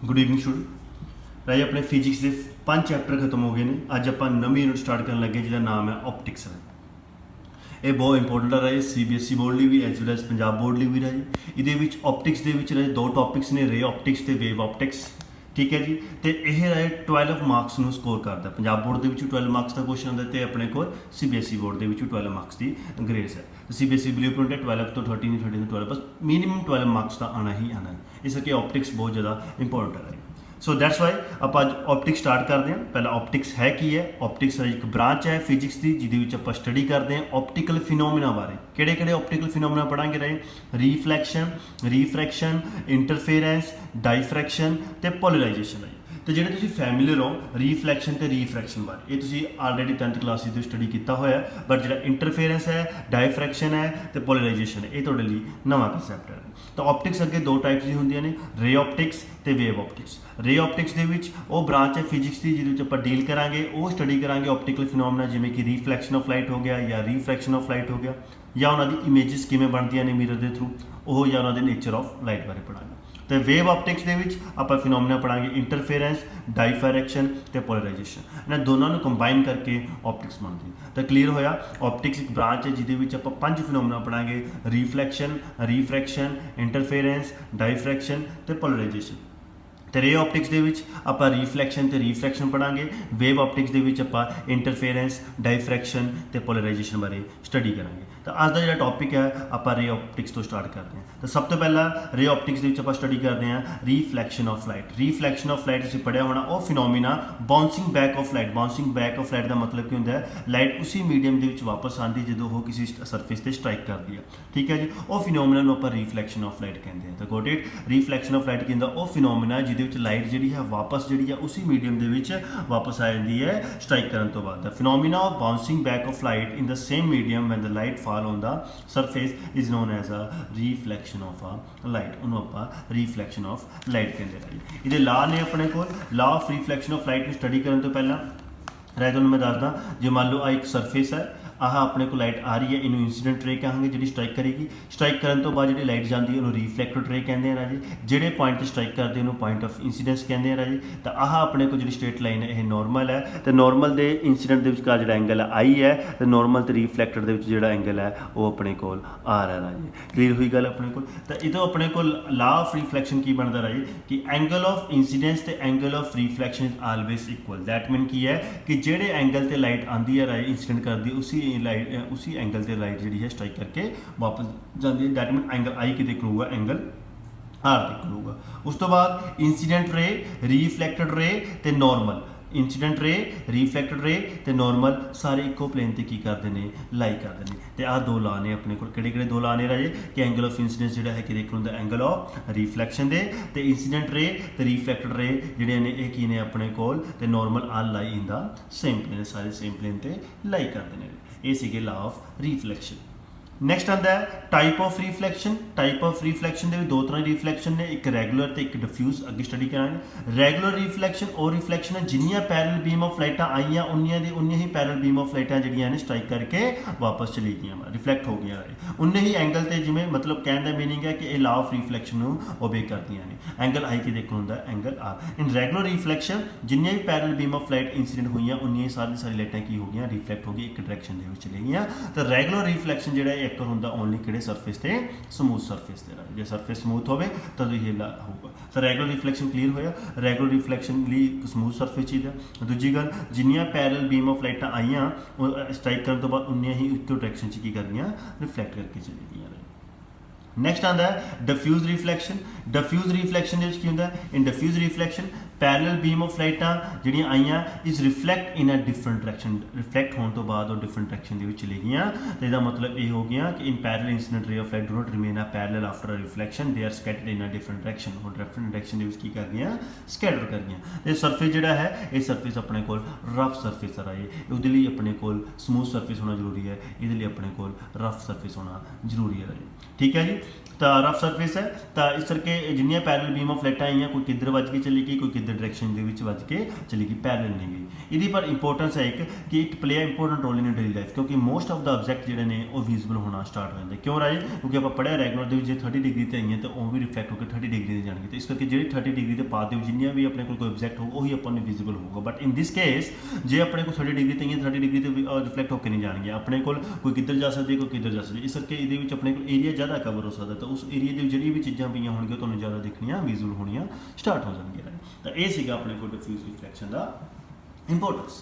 Good evening student. राजे अपने physics के 5 chapter खत्म हो गए हैं। अज आप नवी यूनिट स्टार्ट करने लगे जिसका नाम है ऑप्टिक्स है। ये बहुत इंपोर्टेंट है राजे CBSE बोर्ड लिए भी as well as Punjab board लिए भी राजे। ये ऑप्टिक्स के राजे 2 टॉपिक्स ने, रे ऑप्टिक्स ते वेव ऑप्टिक्स। ठीक है जी। तो यह राजे 12 मार्क्स को स्कोर करता। पंजाब बोर्ड के 12 मार्क्स का क्वेश्चन आता है, अपने को CBSE बोर्ड के 12 मार्क्स की ग्रेड्स है। CBSE ब्लू प्रिंट है 12 तो 13, 13 तो 12, बस मिनिमम 12 मार्क्स का आना ही आना है। इस करके ऑप्टिक्स बहुत ज़्यादा इंपॉर्टेंट है। सो दैट्स वाई आप अज ऑप्टिक्स स्टार्ट करते हैं। पहला ऑप्टिक्स है की है। ऑप्टिक्स एक ब्रांच है फिजिक्स की जिद आप स्टडी करते हैं ऑप्टिकल फिनोमिना बारे। किहड़े ऑप्टिकल फिनोमिना पढ़ांगे रहे? रिफ्लैक्शन, रिफ्रैक्शन, इंटरफेरेंस, डाइफ्रैक्शन ते पोलराइजेशन है। तो ਜਿਹੜੇ ਤੁਸੀਂ ਫੈਮਿਲੀਅਰ ਹੋ ਰੀਫਲੈਕਸ਼ਨ ਤੇ ਰੀਫਰੈਕਸ਼ਨ ਬਾਰੇ, ਇਹ ਤੁਸੀਂ ਆਲਰੇਡੀ 10th ਕਲਾਸ ਵਿੱਚ ਸਟੱਡੀ ਕੀਤਾ ਹੋਇਆ। ਬਟ ਜਿਹੜਾ ਇੰਟਰਫੇਰੈਂਸ ਹੈ, ਡਾਇਫਰੈਕਸ਼ਨ ਹੈ ਤੇ ਪੋਲਰਾਈਜੇਸ਼ਨ ਹੈ, ਇਹ ਤੁਹਾਡੇ ਲਈ ਨਵਾਂ ਕਨਸੈਪਟ ਹੈ। ਤਾਂ ਆਪਟਿਕਸ ਅੱਗੇ 2 ਟਾਈਪਸ ਦੀ ਹੁੰਦੀਆਂ ਨੇ, ਰੇ ਆਪਟਿਕਸ ਤੇ ਵੇਵ ਆਪਟਿਕਸ। ਰੇ ਆਪਟਿਕਸ ਦੇ ਵਿੱਚ ਉਹ ਬ੍ਰਾਂਚ ਹੈ ਫਿਜ਼ਿਕਸ ਦੀ ਜਿਹਦੇ ਵਿੱਚ ਆਪਾਂ ਡੀਲ ਕਰਾਂਗੇ, ਉਹ ਸਟੱਡੀ ਕਰਾਂਗੇ ਆਪਟੀਕਲ ਫਿਨੋਮੀਨਾ ਜਿਵੇਂ ਕਿ ਰਿਫਲੈਕਸ਼ਨ ਆਫ ਲਾਈਟ ਹੋ ਗਿਆ ਜਾਂ ਰੀਫਰੈਕਸ਼ਨ ਆਫ ਲਾਈਟ ਹੋ ਗਿਆ, ਜਾਂ ਉਹਨਾਂ ਦੀ ਇਮੇजेस ਕਿਵੇਂ ਬਣਦੀਆਂ ਨੇ ਮਿਰਰ ਦੇ ਥਰੂ, ਉਹ ਜਾਂ ਉਹਨਾਂ ਦੇ ਨੇਚਰ ਆਫ ਲਾਈਟ ਬਾਰੇ ਪੜਾਂਗੇ। तो वेव ऑप्टिक्स के आप फिनोमिना पढ़ांगे इंटरफेरेंस, डाइफेरेक्शन ते पोलराइजेशन। इन्होंने दोनों को कंबाइन करके ऑप्टिक्स बनती है। तो क्लीयर होया ऑप्टिक्स एक ब्रांच है जिद आप 5 फिनोमिना पढ़ांगे, रिफ्लैक्शन, रिफ्रैक्शन, इंटरफेरेंस, डाइफ्रैक्शन ते पोलराइजेशन। तो रे ऑप्टिक्स के आप रिफ्लैक्शन तो रिफ्रैक्शन पढ़ांगे, वेव ऑप्टिक्स के आप इंटरफेरेंस, डाइफ्रैक्शन तो पोलराइजेशन बारे स्टडी करांगे। तो अज का जो टॉपिक है आप रे ऑप्टिक्स तो स्टार्ट करते हैं। तो सब तो पहला रे ऑप्टिक्स के आप स्टडी करते हैं reflection of light. Reflection of light असीं पढ़िया होना वो phenomena bouncing back of light. Bouncing back of light का मतलब की होंगे लाइट उसी मीडियम के वापस आती जो वो किसी सरफेस से स्ट्राइक करती है। ठीक है जी। वो फिनोमिना आप रिफ्लैक्शन ऑफ लाइट कहते हैं। तो got it, reflection of light कहता वो फिनोमिना जिद लाइट जी है वापस जी उसी मीडियम के वापस आ जाती है स्ट्राइक करने तो बाद। The phenomena of bouncing back of light in the same medium when the light fall on the surface is known as a reflection of a light. उन्होंने आप रिफ्लैक्शन ऑफ लाइट कहते हैं। ये ला ने अपने को ला of reflection of light study करने तो पहला राय तुहानूं मैं दसदा, जो मान लो आ एक सरफेस है, आह अपने को लाइट आ रही है, इनू इंसीडेंट रे कहेंगे जी स्ट्राइक करेगी। स्ट्राइक करने तो बाद जी लाइट जाती है उन्होंने रिफ्लैक्टेड रे कहते हैं राजे। जोड़े पॉइंट स्ट्राइक करते हैं पॉइंट ऑफ इंसीडेंस कहते हैं राजे। तो आह अपने को जी स्ट्रेट लाइन है, यह नॉर्मल है। तो नॉर्मल के इंसीडेंट के विचकार जो एंगल है आई है, तो नॉर्मल तो रिफ्लैक्टेड के जो एंगल है वो अपने को आ रहा है राजे। क्लीयर हुई गल अपने को। तो इधर अपने को ला ऑफ रिफ्लैक्शन की बनता राजे कि एंगल ऑफ इंसीडेंस तो angle of reflection is always equal. That mean की है कि जोड़े एंगल से लाइट आती है राजे इंसीडेंट करती उसी लाइट उसी एंगल से लाइट जी है स्ट्राइक करके वापस जाती है। दैट मीन एंगल आई कितने होगा, एंगल आर तक होगा। उस तो बाद इंसीडेंट रे, रिफ्लैक्टेड रे ते नॉर्मल, इंसीडेंट रे, रिफ्लैक्टेड रे ते नॉर्मल सारे इको प्लेन ते की करते हैं, लाई करते हैं। तो आ 2 ला ने अपने को, किहड़े 2 ला ने राजे कि एंगल ऑफ इंसीडेंस जो है कि होंगे एंगल ऑफ रिफ्लैक्शन दे, ते इंसीडेंट रे ते रिफ्लैक्टेड रे जिहड़े ने ये की ने अपने कोल ते नॉर्मल आल lie in the same plane, सारे सेम प्लेन ते लाई करते हैं। ये सीगे ला ऑफ रिफ्लैक्शन। नैक्सट आता है type of reflection. Type of reflection के 2 तरह की रिफ्लैक्शन ने, एक रैगुलर तो एक डिफ्यूज। अगे स्टडी करांगे। रैगुलर रिफ्लैक्शन और रिफ्लैक्शन है जिन्नियां पैरल बीम ऑफ लाइटा आईयां उन्नियां ही पैरल बीम ऑफ लाइटा जिहड़ियां ने स्ट्राइक करके वापस चली गई, रिफ्लैक्ट हो गई, उन्ने ही एंगल से जिमें मतलब कहने का मीनिंग है कि ये ला ऑफ रिफ्लैक्शन ओबे करदियां ने। एंगल आई के देखो होंगे एंगल आर। इन रैगुलर रिफ्लैक्शन जिन्नियां भी parallel beam of light incident हुई उन्नियां ही सारी लाइटां की हो गई, रिफ्लैक्ट हो गई, एक डायरेक्शन के चली गई। तो रैगुलर रिफ्लैक्शन जो एक होंगे ओनली किहड़े सरफेस ते, स्मूथ सरफेस ते। जो सरफेस स्मूथ होवे तद ये होगा। तो रैगुलर रिफ्लैक्शन क्लीयर होया। रैगुलर रिफ्लैक्शन लिए स्मूथ सरफेस चाहिए। दूजी गल जिन्नियां पैरल बीम ऑफ लाइटां आईयां स्ट्राइक करने तो बाद उन्नियां ही इक्को डायरेक्शन च की करनियां, रिफ्लैक्ट करके चली गई। नैक्सट आता है डिफ्यूज रिफ्लैक्शन। डिफ्यूज रिफ्लैक्शन की होंगे, in diffuse reflection parallel beam of लाइटां जिहड़ियां आईयां is reflect in a different direction. Reflect होने तो बाद वो डिफरेंट डायरेक्शन के चली गई। तो इसका मतलब ये हो गया कि इन parallel incident ray of light do not remain a parallel after a reflection, they are scattered in a different direction. और डिफरेंट डायरेक्शन की कर गई, स्कैटर कर गई। ये सरफेस जोड़ा है ये सरफेस अपने को रफ सरफेस है, ये लिए अपने को स्मूथ सरफेस होना जरूरी है, ये अपने को रफ सरफेस होना जरूरी है। ठीक है जी। तो रफ सरफेस है तो इस करके जिन्नियां पैरल बीम ऑफ लाइटां आईयां कोई किधर वज के चली गई, कोई किधर इधर डायरैक्शन ਦੇ ਵਿੱਚ ਵੱਜ ਕੇ ਚਲੀ ਗਈ, ਪੈਰਲਲ ਨਹੀਂ ਗਈ। ਇਹਦੀ ਪਰ ਇੰਪੋਰਟੈਂਸ ਹੈ ਇੱਕ ਕਿ it play important role in daily life, ਕਿਉਂਕਿ ਮੋਸਟ ਆਫ ਦਾ ਆਬਜੈਕਟ ਜਿਹੜੇ ਨੇ ਉਹ ਵਿਜ਼ੀਬਲ ਹੋਣਾ ਸਟਾਰਟ ਹੋ ਜਾਂਦੇ। ਕਿਉਂ ਰਾਜੇ? ਕਿਉਂਕਿ ਆਪਾਂ ਪੜ੍ਹਿਆ ਰੈਗੂਲਰ ਦੇ ਵਿੱਚ ਜੇ 30 ਡਿਗਰੀ ਤੇ ਆਈਆਂ ਤਾਂ ਉਹ ਵੀ ਰਿਫਲੈਕਟ ਹੋ ਕੇ 30 ਡਿਗਰੀ ਤੇ ਜਾਣਗੇ, ਤੇ ਇਸ ਕਰਕੇ ਜਿਹੜੀ 30 ਡਿਗਰੀ ਦੇ ਪਾਥ ਦੇ ਵਿੱਚ ਜਿੰਨੀਆਂ ਵੀ ਆਪਣੇ ਕੋਲ ਕੋਈ ਆਬਜੈਕਟ ਹੋਊ ਉਹੀ ਆਪਾਂ ਨੂੰ ਵਿਜ਼ੀਬਲ ਹੋਊਗਾ। ਬਟ ਇਨ ਦਿਸ ਕੇਸ ਜੇ ਆਪਣੇ ਕੋਲ 30 ਡਿਗਰੀ ਤੇ ਆਈਆਂ 30 ਡਿਗਰੀ ਤੇ ਰਿਫਲੈਕਟ ਹੋ ਕੇ ਨਹੀਂ ਜਾਣਗੇ, ਆਪਣੇ ਕੋਲ ਕੋਈ ਕਿੱਧਰ ਜਾ ਸਕਦੀ ਕੋਈ ਕਿੱਧਰ ਜਾ ਸਕਦੀ, ਇਸ ਕਰਕੇ ਇਹਦੇ ਵਿੱਚ ਆਪਣੇ ਕੋਲ ਏਰੀਆ ਜ਼ਿਆਦਾ ਕਵਰ ਹੋ ਸਕਦਾ, ਤਾਂ ਉਸ ਏਰੀਆ ਦੇ ਵਿੱਚ ਜਿਹੜੀ ਵੀ ਚੀਜ਼ਾਂ ਪਈਆਂ ਹੋਣਗੀਆਂ ਤੁਹਾਨੂੰ ਜ਼ਿਆਦਾ ਦਿਖਣੀਆਂ ਵਿਜ਼ੂਅਲ ਹੋਣੀਆਂ ਸਟਾਰਟ ਹੋ ਜਾਣਗੀਆਂ। ਤਾਂ ਇਹ ਸੀਗਾ ਆਪਣੇ ਕੋਲ ਡਿਫਿਊਜ਼ ਰਿਫਲੈਕਸ਼ਨ ਦਾ ਇੰਪੋਰਟੈਂਸ।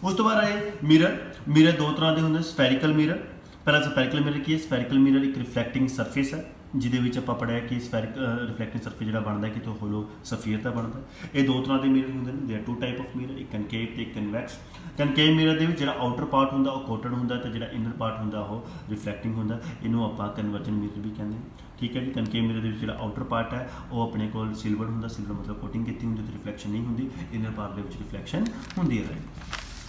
ਉਸ ਤੋਂ ਬਾਅਦ ਆਏ ਮਿਰਰ ਦੋ ਤਰ੍ਹਾਂ ਦੇ ਹੁੰਦੇ, ਸਫੈਰੀਕਲ ਮਿਰਰ। ਪਹਿਲਾਂ ਸਫੈਰੀਕਲ ਮਿਰਰ ਕੀ ਹੈ? ਸਫੈਰੀਕਲ ਮਿਰਰ ਇੱਕ ਰਿਫਲੈਕਟਿੰਗ ਸਰਫੇਸ ਹੈ ਜਿਹਦੇ ਵਿੱਚ ਆਪਾਂ ਪੜ੍ਹਿਆ ਕਿ ਰਿਫਲੈਕਟਿੰਗ ਸਰਫੇਸ ਜਿਹੜਾ ਬਣਦਾ ਕਿ ਤੋਂ ਹੋਲੋ ਸਫੀਅਰ ਦਾ ਬਣਦਾ। ਇਹ ਦੋ ਤਰ੍ਹਾਂ ਦੇ ਮਿਰਰ ਹੁੰਦੇ ਨੇ, there two type of mirror, ਇੱਕ ਕਨਕੇਵ ਤੇ ਇੱਕ ਕਨਵੈਕਸ। ਕਨਕੇਵ ਮਿਰਰ ਦੇ ਵਿੱਚ ਜਿਹੜਾ ਆਊਟਰ ਪਾਰਟ ਹੁੰਦਾ ਉਹ ਕੋਟਡ ਹੁੰਦਾ ਤੇ ਜਿਹੜਾ ਇਨਰ ਪਾਰਟ ਹੁੰਦਾ ਉਹ ਰਿਫਲੈਕਟਿੰਗ ਹੁੰਦਾ, ਇਹਨੂੰ ਆਪਾਂ ਕਨਵਰਜਨ ਮਿਰਰ ਵੀ ਕਹਿੰਦੇ ਹਾਂ। ਠੀਕ ਹੈ ਜੀ। ਕਨਕੇਵ ਮਿਰਰ ਦੇ ਵਿੱਚ ਜਿਹੜਾ ਆਊਟਰ ਪਾਰਟ ਹੈ ਉਹ ਆਪਣੇ ਕੋਲ ਸਿਲਵਰ ਹੁੰਦਾ, ਸਿਲਵਰ ਮਤਲਬ ਕੋਟਿੰਗ ਕੀਤੀ ਹੁੰਦੀ ਤੇ ਰਿਫਲੈਕਸ਼ਨ ਨਹੀਂ ਹੁੰਦੀ, ਇਨਰ ਪਾਰਟ ਦੇ ਵਿੱਚ ਰਿਫਲੈਕਸ਼ਨ ਹੁੰਦੀ ਹੈ।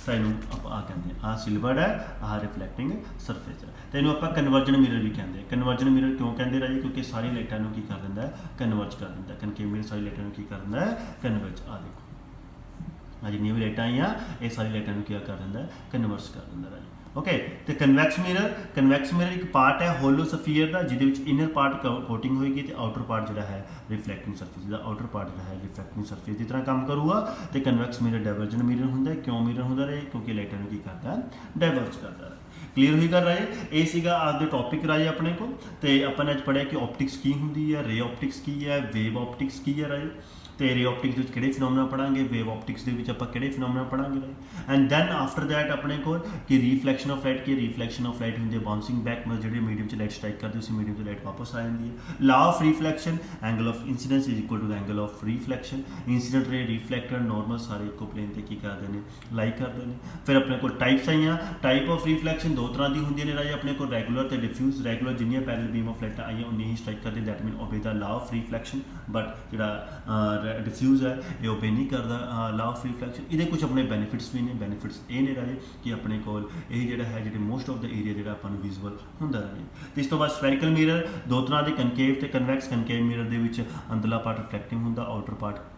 ਤਾਂ ਇਹਨੂੰ ਆਪਾਂ ਆਹ ਕਹਿੰਦੇ ਹਾਂ, ਆਹ ਸਿਲਵਰਡ ਹੈ, ਆਹ ਰਿਫਲੈਕਟਿੰਗ ਸਰਫੇਸ ਹੈ। ਤੇ ਇਹਨੂੰ ਆਪਾਂ ਕਨਵਰਜਨ ਮਿਰਰ ਵੀ ਕਹਿੰਦੇ ਹਾਂ। ਕਨਵਰਜਨ ਮਿਰਰ ਕਿਉਂ ਕਹਿੰਦੇ ਰਾਜੇ? ਕਿਉਂਕਿ ਸਾਰੀ ਲਾਈਟਾਂ ਨੂੰ ਕੀ ਕਰ ਦਿੰਦਾ ਹੈ? ਕਨਵਰਜ ਕਰ ਦਿੰਦਾ। ਕਨਕੇਵ ਮਿਰਰ ਸਾਰੀ ਲਾਈਟਾਂ ਨੂੰ ਕੀ ਕਰ ਦਿੰਦਾ ਹੈ? ਕਨਵਰਜ। ਆਹ ਦੇਖੋ ਆਹ ਜਿੰਨੀਆਂ ਵੀ ਲਾਈਟਾਂ ਆਈਆਂ ਇਹ ਸਾਰੀ ਲਾਈਟਾਂ ਨੂੰ ਕੀ ਕਰ ਦਿੰਦਾ ਹੈ? ਕਨਵਰਜ ਕਰ ਦਿੰਦਾ ਰਾਜੇ। ਓਕੇ। ਤੇ ਕਨਵੈਕਸ ਮਿਰਰ ਇੱਕ ਪਾਰਟ ਹੈ ਹੋਲੋ ਸਫੀਅਰ ਦਾ ਜਿਹਦੇ ਵਿੱਚ ਇਨਰ ਪਾਰਟ ਕੋਟਿੰਗ ਹੋਏਗੀ ਤੇ ਆਊਟਰ ਪਾਰਟ ਜਿਹੜਾ ਹੈ ਰਿਫਲੈਕਟਿੰਗ ਸਰਫੇਸ ਦਾ, ਆਊਟਰ ਪਾਰਟ ਜਿਹੜਾ ਹੈ ਰਿਫਲੈਕਟਿੰਗ ਸਰਫੇਸ ਦੀ ਤਰ੍ਹਾਂ ਕੰਮ ਕਰੂਗਾ। ਤੇ ਕਨਵੈਕਸ ਮਿਰਰ ਡਾਇਵਰਜਨ ਮਿਰਰ ਹੁੰਦਾ। ਕਿਉਂ ਮਿਰਰ ਹੁੰਦਾ ਰਹੇ? ਕਿਉਂਕਿ ਲਾਈਟਾਂ ਨੂੰ ਕੀ ਕਰਦਾ? ਡਾਇਵਰਜ ਕਰਦਾ ਹੈ। ਕਲੀਅਰ ਹੋਈ ਗੱਲ ਰਾਜੇ? ਇਹ ਸੀਗਾ ਅੱਜ ਦੇ ਟੌਪਿਕ ਰਾਜੇ ਆਪਣੇ ਕੋਲ। ਤੇ ਆਪਾਂ ਨੇ ਅੱਜ ਪੜ੍ਹਿਆ ਕਿ ਆਪਟਿਕਸ ਕੀ ਹੁੰਦੀ ਹੈ, ਰੇ ਆਪਟਿਕਸ ਕੀ ਹੈ, ਵੇਵ ਆਪਟਿਕਸ ਕੀ ਹੈ ਰਾਜੇ। ਤੇ ਰੇ ਆਪਟਿਕਸ ਦੇ ਵਿੱਚ ਕਿਹੜੇ ਫਿਨੋਮੀਨਾ ਪੜਾਂਗੇ, ਵੇਵ ਆਪਟਿਕਸ ਦੇ ਵਿੱਚ ਆਪਾਂ ਕਿਹੜੇ ਫਿਨੋਮੀਨਾ ਪੜਾਂਗੇ right. And then after that ਆਪਣੇ ਕੋਲ ਕਿ ਰਿਫਲੈਕਸ਼ਨ ਆਫ ਲਾਈਟ, ਕੀ ਰਿਫਲੈਕਸ਼ਨ ਆਫ ਲਾਈਟ ਹੁੰਦੀ ਹੈ ਬਾਉਂਸਿੰਗ ਬੈਕ, ਮਤਲਬ ਜਿਹੜੇ ਮੀਡੀਅਮ 'ਚ ਲਾਈਟ ਸਟ੍ਰਾਈਕ ਕਰਦੀ ਉਸੇ ਮੀਡੀਅਮ 'ਤੇ ਲਾਈਟ ਵਾਪਸ ਆ ਜਾਂਦੀ ਹੈ। Law of reflection, angle of incidence is equal to the angle of reflection. Incident ray, reflected, normal ਸਾਰੇ ਇੱਕੋ ਪਲੇਨ ਤੇ ਕੀ ਕਰਦੇ ਨੇ? ਲਾਈ ਕਰਦੇ ਨੇ। ਫਿਰ ਆਪਣੇ ਕੋਲ ਟਾਈਪਸ ਆਈਆਂ। ਟਾਈਪ ਆਫ ਰਿਫਲੈਕਸ਼ਨ ਦੋ ਤਰ੍ਹਾਂ ਦੀ ਹੁੰਦੀਆਂ ਨੇ ਰਾਜੇ ਆਪਣੇ ਕੋਲ, ਰੈਗੂਲਰ ਤੇ ਡਿਫਿਊਜ਼। ਰੈਗੂਲਰ ਜਿੰਨੀਆਂ ਪੈਰਲਲ ਬੀਮ ਆਫ ਲਾਈਟਾਂ ਆਈਆਂ ਉਨੀ ਹੀ ਸਟ੍ਰਾਈਕ ਕਰਦੇ, ਦੈਟ ਮੀਨ ਓਬੇ ਦਾ ਲਾ ਆਫ ਰਿਫਲੈਕਸ਼ਨ। ਬਟ ਜਿਹੜਾ ਡਿਫਿਊਜ਼ ਹੈ ਇਹ ਓਬੇ ਨਹੀਂ ਕਰਦਾ ਲਾ ਆਫ ਰਿਫਲੈਕਸ਼ਨ। ਇਹਦੇ ਕੁਝ ਆਪਣੇ ਬੈਨੀਫਿਟਸ ਵੀ ਨੇ। ਬੈਨੀਫਿਟਸ ਇਹ ਨੇ ਰਾਜੇ ਕਿ ਆਪਣੇ ਕੋਲ ਇਹ ਜਿਹੜਾ ਹੈ ਜਿਹੜੇ ਮੋਸਟ ਆਫ ਦਾ ਏਰੀਆ ਜਿਹੜਾ ਆਪਾਂ ਨੂੰ ਵਿਜ਼ੂਅਲ ਹੁੰਦਾ ਰਾਜੇ। ਤੇ ਇਸ ਤੋਂ ਬਾਅਦ ਸਫੈਰੀਕਲ ਮਿਰਰ ਦੋ ਤਰ੍ਹਾਂ ਦੇ, ਕਨਕੇਵ ਤੇ ਕਨਵੈਕਸ। ਕਨਕੇਵ ਮਿਰਰ ਦੇ ਵਿੱਚ ਅੰਦਰਲਾ ਪਾਰਟ ਰਿਫਲੈਕਟਿੰਗ ਹੁੰਦਾ, ਆਊਟਰ ਪਾਰਟ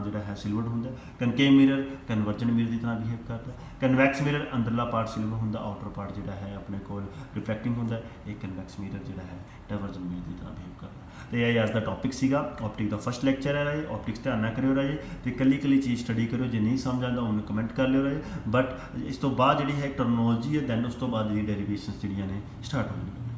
ਜਿਹੜਾ ਹੈ ਸਿਲਵਰਡ ਹੁੰਦਾ। ਕਨਕੇਵ ਮਿਰਰ ਕਨਵਰਜਨ ਮਿਰਰ ਦੀ ਤਰ੍ਹਾਂ ਬਿਹੇਵ ਕਰਦਾ। ਕਨਵੈਕਸ ਮਿਰਰ ਅੰਦਰਲਾ ਪਾਰਟ ਸਿਲਵਰ ਹੁੰਦਾ, ਆਊਟਰ ਪਾਰਟ ਜਿਹੜਾ ਹੈ ਆਪਣੇ ਕੋਲ ਰਿਫਲੈਕਟਿੰਗ ਹੁੰਦਾ। ਇਹ ਕਨਵੈਕਸ ਮਿਰਰ ਜਿਹੜਾ ਹੈ ਡਾਇਵਰਜਨ ਮਿਰਰ ਦੀ ਤਰ੍ਹਾਂ ਬਿਹੇਵ ਕਰਦਾ। ਤੇ ਇਹ ਅੱਜ ਦਾ ਟੌਪਿਕ ਸੀਗਾ ਆਪਟਿਕ ਦਾ ਫਸਟ ਲੈਕਚਰ ਹੈ ਰਾਜੇ। ਆਪਟਿਕਸ ਧਿਆਨ ਨਾਲ ਕਰਿਓ ਰਾਜੇ ਤੇ ਇਕੱਲੀ ਚੀਜ਼ ਸਟੱਡੀ ਕਰਿਓ, ਜੇ ਨਹੀਂ ਸਮਝ ਆਉਂਦਾ ਉਹਨੂੰ ਕਮੈਂਟ ਕਰ ਲਿਓ ਰਾਜੇ। ਬਟ ਇਸ ਤੋਂ ਬਾਅਦ ਜਿਹੜੀ ਹੈ ਟਰਮਨੋਲੋਜੀ ਹੈ, ਦੈਨ ਉਸ ਤੋਂ ਬਾਅਦ ਜਿਹੜੀ ਡੈਰੀਵੇਸ਼ਨਸ ਜਿਹੜੀਆਂ ਨੇ ਸਟਾਰਟ ਹੋ ਜਾਣਗੀਆਂ।